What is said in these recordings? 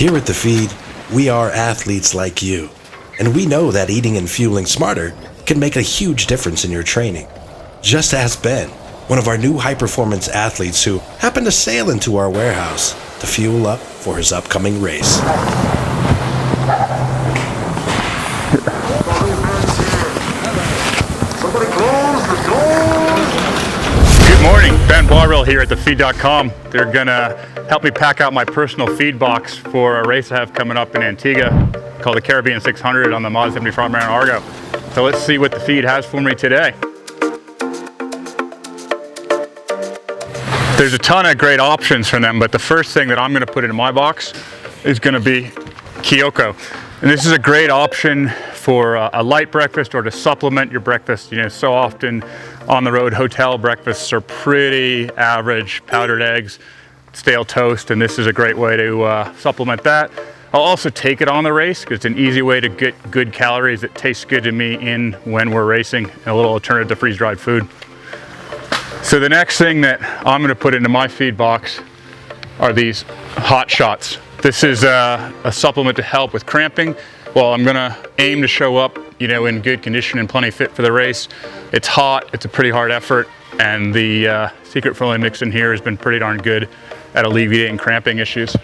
Here at The Feed, we are athletes like you, and we know that eating and fueling smarter can make a huge difference in your training. Just ask Ben, one of our new high-performance athletes who happened to sail into our warehouse to fuel up for his upcoming race. Good morning, Ben Bardwell here at thefeed.com. They're gonna help me pack out my personal feed box for a race I have coming up in Antigua called the Caribbean 600 on the Mod 70 Front Marin Argo. So let's see what the feed has for me today. There's a ton of great options from them, but the first thing that I'm gonna put into my box is gonna be Kyoko. And this is a great option for a light breakfast or to supplement your breakfast. You know, so often on the road hotel breakfasts are pretty average, powdered eggs, stale toast, and this is a great way to supplement that. I'll also take it on the race because it's an easy way to get good calories that taste good to me in when we're racing, and a little alternative to freeze-dried food. So the next thing that I'm gonna put into my feed box are these hot shots. This is a supplement to help with cramping. Well, I'm gonna aim to show up, you know, in good condition and plenty fit for the race. It's hot, it's a pretty hard effort, and the secret formula mix in here has been pretty darn good at alleviating cramping issues.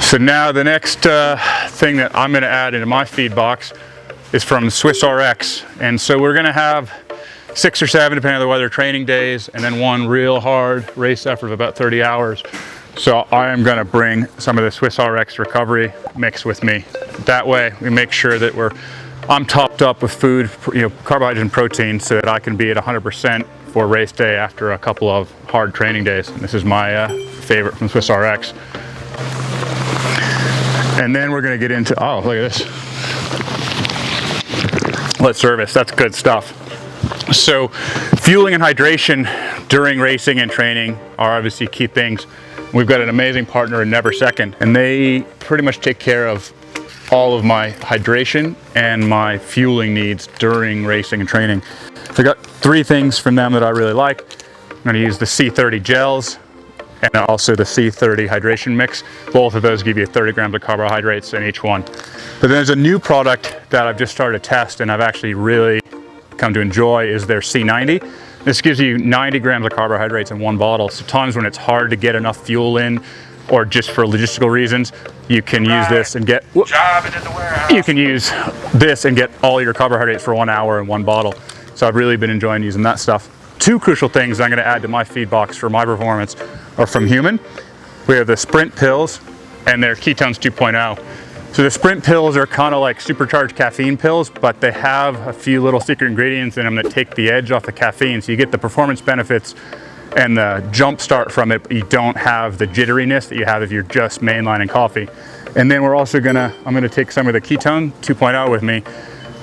So now the next thing that I'm gonna add into my feed box is from Swiss RX. And so we're gonna have 6 or 7, depending on the weather, training days, and then one real hard race effort of about 30 hours. So I am gonna bring some of the Swiss RX recovery mix with me. That way we make sure that I'm topped up with food, you know, carbohydrates and protein, so that I can be at 100% for race day after a couple of hard training days. And this is my favorite from Swiss RX. And then we're gonna get into, oh, look at this. Lead service, that's good stuff. So fueling and hydration during racing and training are obviously key things. We've got an amazing partner in NeverSecond, and they pretty much take care of all of my hydration and my fueling needs during racing and training. So I got 3 things from them that I really like. I'm gonna use the C30 gels and also the C30 hydration mix. Both of those give you 30 grams of carbohydrates in each one. But there's a new product that I've just started to test and I've actually really come to enjoy, is their C90. This gives you 90 grams of carbohydrates in one bottle. So times when it's hard to get enough fuel in, or just for logistical reasons, you can use this and get, you can use this and get all your carbohydrates for 1 hour in one bottle. So I've really been enjoying using that stuff. 2 crucial things I'm gonna add to my feed box for my performance are from Human. We have the Sprint pills and their Ketones 2.0. So the Sprint pills are kind of like supercharged caffeine pills, but they have a few little secret ingredients in them that take the edge off the caffeine. So you get the performance benefits and the jump start from it, but you don't have the jitteriness that you have if you're just mainlining coffee. And then we're also I'm gonna take some of the Ketone 2.0 with me.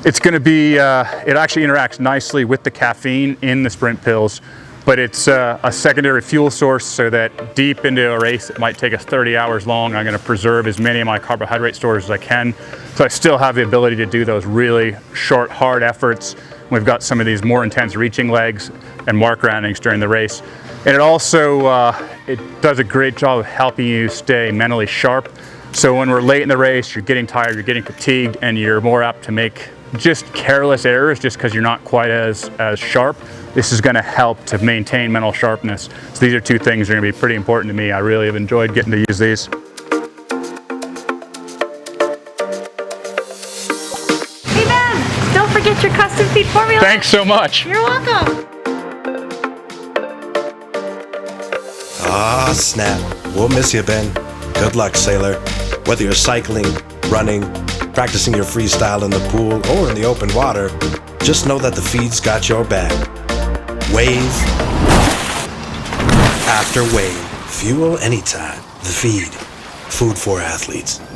It's gonna be, it actually interacts nicely with the caffeine in the Sprint pills, but it's a secondary fuel source so that deep into a race, it might take us 30 hours long. I'm gonna preserve as many of my carbohydrate stores as I can. So I still have the ability to do those really short, hard efforts. We've got some of these more intense reaching legs and mark roundings during the race. And it also, it does a great job of helping you stay mentally sharp. So when we're late in the race, you're getting tired, you're getting fatigued, and you're more apt to make just careless errors just because you're not quite as sharp. This is gonna help to maintain mental sharpness. So these are 2 things that are gonna be pretty important to me. I really have enjoyed getting to use these. Hey Ben, don't forget your custom feed formula. Thanks so much. You're welcome. Ah, snap. We'll miss you, Ben. Good luck, sailor. Whether you're cycling, running, practicing your freestyle in the pool, or in the open water, just know that the feed's got your back. Wave after wave. Fuel anytime. The Feed. Food for athletes.